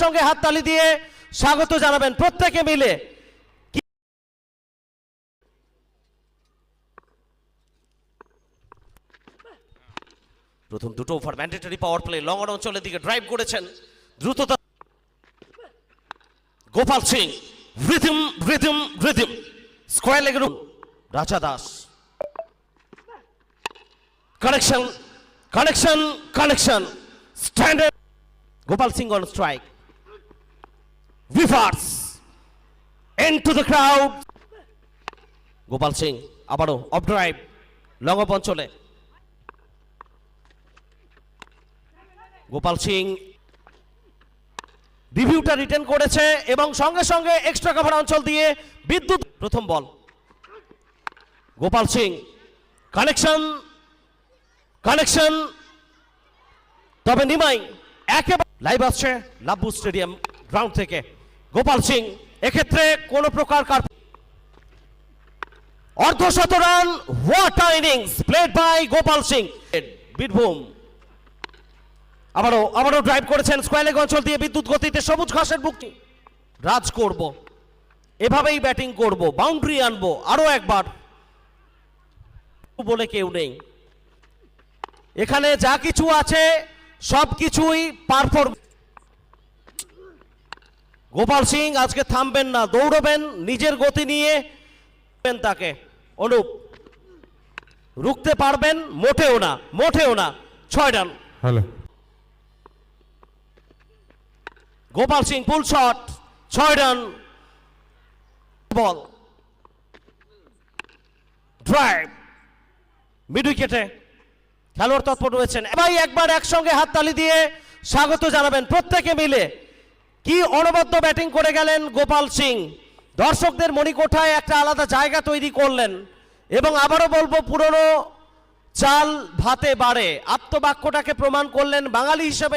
একসঙ্গে হাততালি দিয়ে স্বাগত জানাবেন প্রত্যেকে মিলে। প্রথম দুটো over mandatory power play, long on অঞ্চলের দিকে ড্রাইভ করেছেন দ্রুততা। Gopal Singh rhythm rhythm rhythm square লেগের Raja Das connection connection connection standard. Gopal Singh on strike, reverse into the crowd. Gopal Singh আবারও অফ ড্রাইভ, লং অফ অঞ্চলে। গোপাল সিং রিভিউটা রিটার্ন করেছে এবং সঙ্গে সঙ্গে এক্সট্রা কভার অঞ্চল দিয়ে বিদ্যুৎ। প্রথম বল, গোপাল সিং কানেকশন কানেকশন, তবে নিমাই একেবারে লাইভ আসছে লাভবু স্টেডিয়াম গ্রাউন্ড থেকে। গোপাল সিং এক্ষেত্রে কোন প্রকার অর্ধশত run, what innings played by Gopal Singh. Birbhum আবারও ড্রাইভ করেছেন স্কোয়ার লেগ অঞ্চল দিয়ে বিদ্যুৎ গতিতে সবুজ ঘাসের বুকটি। রাজ করব, এভাবেই ব্যাটিং করব, বাউন্ডারি আনবো আরো একবার বলে কেউ নেই এখানে। যা কিছু আছে সবকিছুই পারফর্ম। গোপাল সিং আজকে থামবেন না, দৌড়বেন নিজের গতি নিয়ে তাকে। অনুপ রুখতে পারবেন? মোটেও না, মোটেও না। 6 run. Hello, Gopal Singh full shot, 6 run. Ball drive mid উইকেটে খেলোয়াড় তৎপর রয়েছেন। ভাই একবার একসঙ্গে হাততালি দিয়ে স্বাগত জানাবেন প্রত্যেকে মিলে। কি অনবদ্য ব্যাটিং করে গেলেন গোপাল সিং, দর্শকদের মণিকোঠায় একটা আলাদা জায়গা তৈরি করলেন। এবং আবারও বলবো, পুরনো চাল ভাতে বাড়ে আপ্তবাক্যটাকে প্রমাণ করলেন বাঙালি হিসেবে।